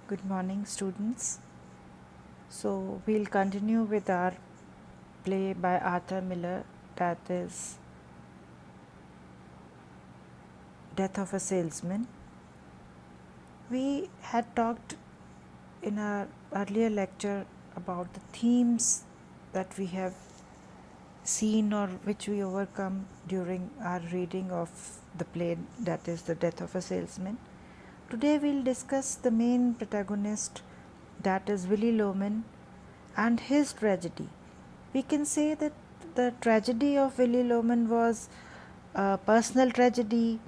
Good morning, students. So, we'll continue with our play by Arthur Miller, that is Death of a Salesman. We had talked in our earlier lecture about the themes that we have seen or which we overcome during our reading of the play, that is The Death of a Salesman. Today, we'll discuss the main protagonist, that is Willy Loman, and his tragedy. We can say that the tragedy of Willy Loman was a personal tragedy,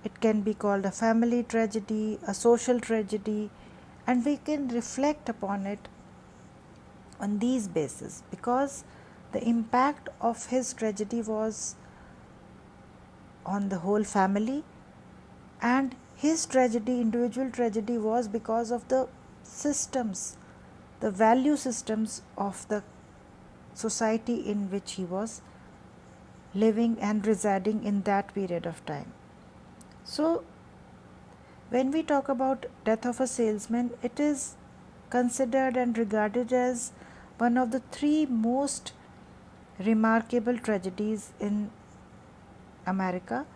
it can be called a family tragedy, a social tragedy, and we can reflect upon it on these bases because the impact of his tragedy was on the whole family, and his tragedy, individual tragedy, was because of the systems, the value systems of the society in which he was living and residing in that period of time. So, when we talk about Death of a Salesman, it is considered and regarded as one of the three most remarkable tragedies in America.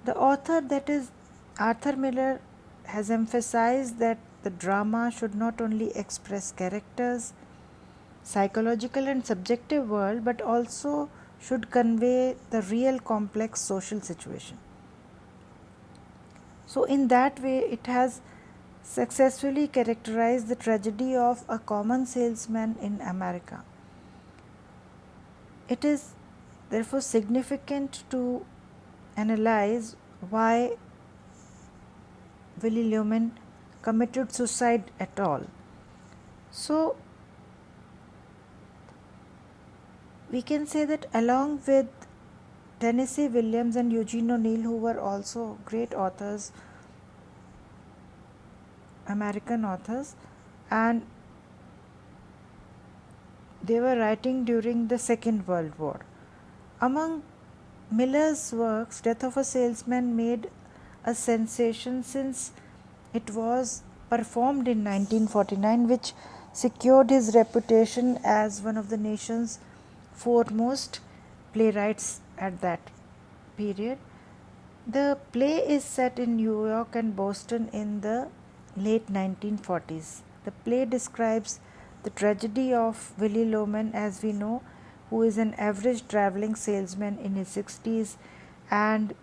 The author, that is Arthur Miller, has emphasized that the drama should not only express characters, psychological and subjective world, but also should convey the real complex social situation. So, in that way, it has successfully characterized the tragedy of a common salesman in America. It is therefore significant to analyze why Willy Loman committed suicide at all. So, we can say that along with Tennessee Williams and Eugene O'Neill, who were also great authors, American authors, and they were writing during the Second World War. Among Miller's works, Death of a Salesman made a sensation since it was performed in 1949, which secured his reputation as one of the nation's foremost playwrights at that period. The play is set in New York and Boston in the late 1940s. The play describes the tragedy of Willy Loman, as we know, who is an average traveling salesman in his 60s, and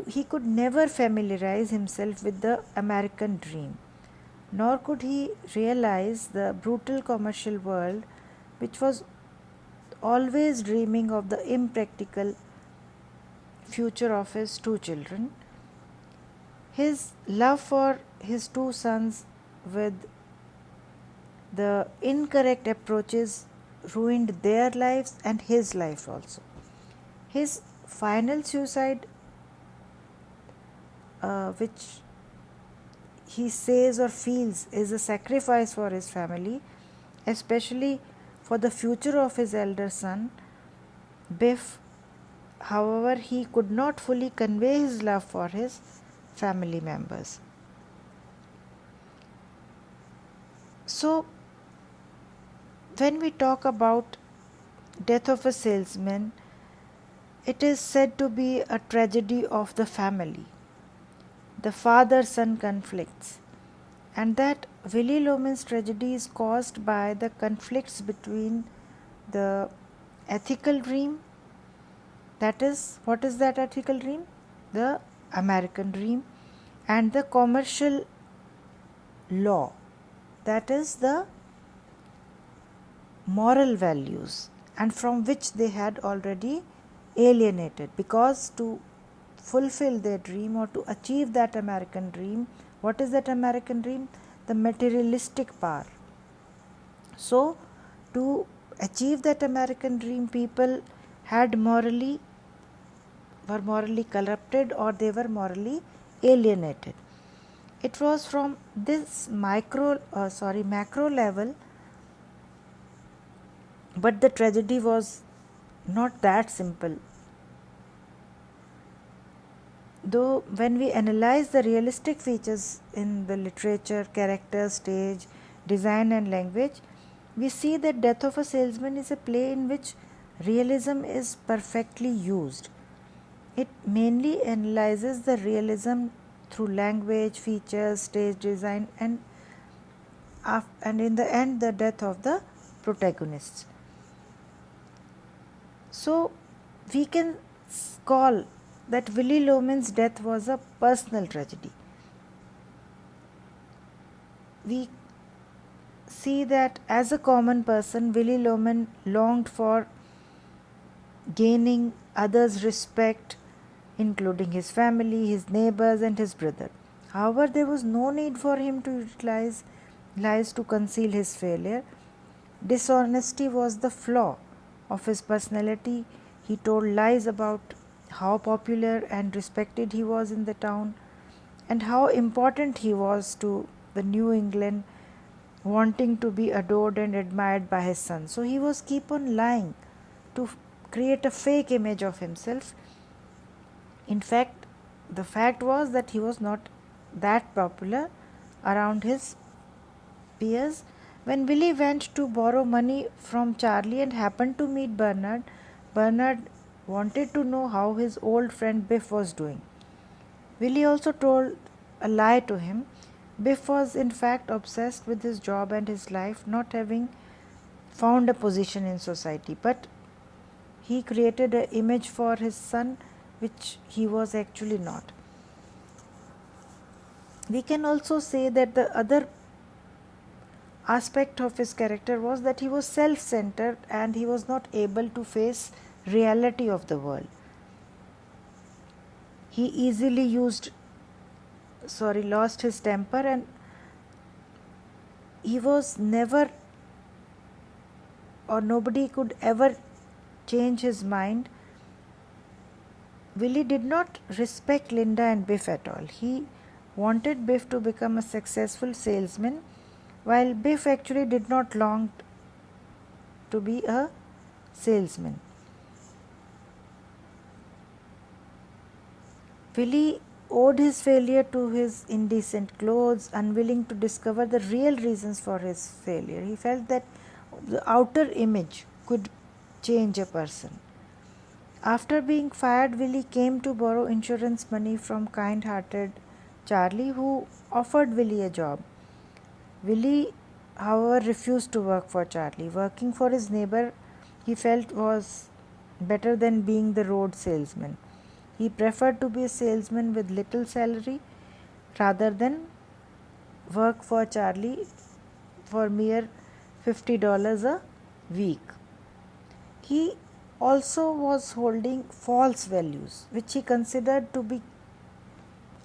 he could never familiarize himself with the American dream, nor could he realize the brutal commercial world which was always dreaming of the impractical future of his two children. His love for his two sons with the incorrect approaches ruined their lives and his life also. His final suicide, which he says or feels is a sacrifice for his family, especially for the future of his elder son, Biff. However, he could not fully convey his love for his family members. So, when we talk about Death of a Salesman, it is said to be a tragedy of the family, the father-son conflicts, and that Willy Loman's tragedy is caused by the conflicts between the ethical dream, that is, what is that ethical dream? The American dream, and the commercial law, that is the moral values, and from which they had already alienated, because to fulfill their dream or to achieve that American dream, what is that American dream? The materialistic power. So, to achieve that American dream, people were morally corrupted, or they were morally alienated. It was from this macro level, but the tragedy was not that simple. Though when we analyze the realistic features in the literature, character, stage, design and language, we see that Death of a Salesman is a play in which realism is perfectly used. It mainly analyzes the realism through language, features, stage design and in the end the death of the protagonists. So we can call that Willy Loman's death was a personal tragedy. We see that as a common person, Willy Loman longed for gaining others' respect, including his family, his neighbors, and his brother. However, there was no need for him to utilize lies to conceal his failure. Dishonesty was the flaw of his personality. He told lies about how popular and respected he was in the town and how important he was to the New England, wanting to be adored and admired by his son. So he was keep on lying to create a fake image of himself. In fact, the fact was that he was not that popular around his peers. When Willy went to borrow money from Charlie and happened to meet Bernard, Bernard wanted to know how his old friend Biff was doing. Willy also told a lie to him. Biff was in fact obsessed with his job and his life, not having found a position in society, but he created an image for his son which he was actually not. We can also say that the other aspect of his character was that he was self-centered and he was not able to face reality of the world. He easily lost his temper, and he was never, or nobody could ever change his mind. Willy did not respect Linda and Biff at all. He wanted Biff to become a successful salesman, while Biff actually did not long to be a salesman. Willy owed his failure to his indecent clothes, unwilling to discover the real reasons for his failure. He felt that the outer image could change a person. After being fired, Willy came to borrow insurance money from kind-hearted Charlie, who offered Willy a job. Willy, however, refused to work for Charlie. Working for his neighbor, he felt, was better than being the road salesman. He preferred to be a salesman with little salary rather than work for Charlie for mere $50 a week. He also was holding false values, which he considered to be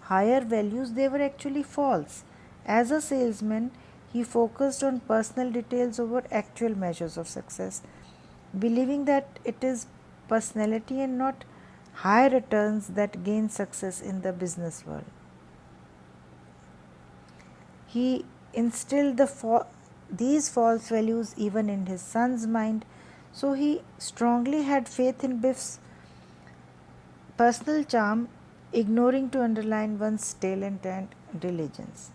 higher values. They were actually false. As a salesman, he focused on personal details over actual measures of success, believing that it is personality and not high returns that gain success in the business world. He instilled these false values even in his son's mind, so he strongly had faith in Biff's personal charm, ignoring to underline one's talent and diligence.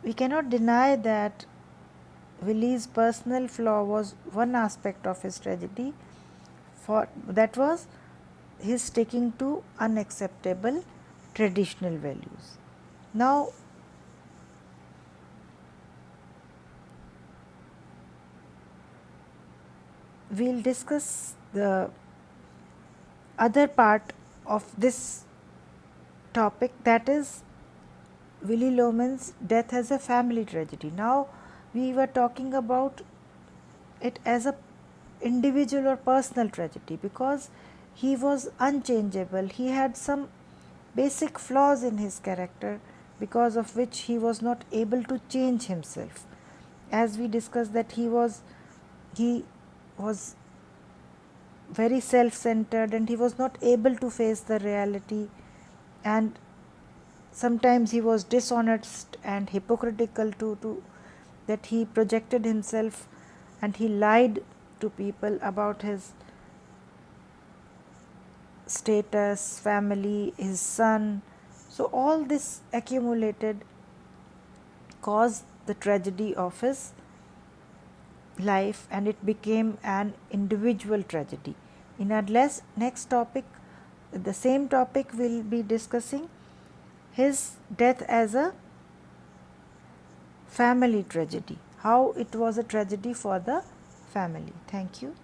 We cannot deny that Willy's personal flaw was one aspect of his tragedy, that was his sticking to unacceptable traditional values. Now, we'll discuss the other part of this topic, that is Willy Loman's death as a family tragedy. Now, we were talking about it as a individual or personal tragedy because he was unchangeable. He had some basic flaws in his character because of which he was not able to change himself. As we discussed that he was very self-centered and he was not able to face the reality, and sometimes he was dishonest and hypocritical to that he projected himself and he lied to people about his status, family, his son. So all this accumulated caused the tragedy of his life, and it became an individual tragedy. In our next topic, the same topic, we'll be discussing his death as a family tragedy, how it was a tragedy for the family. Thank you.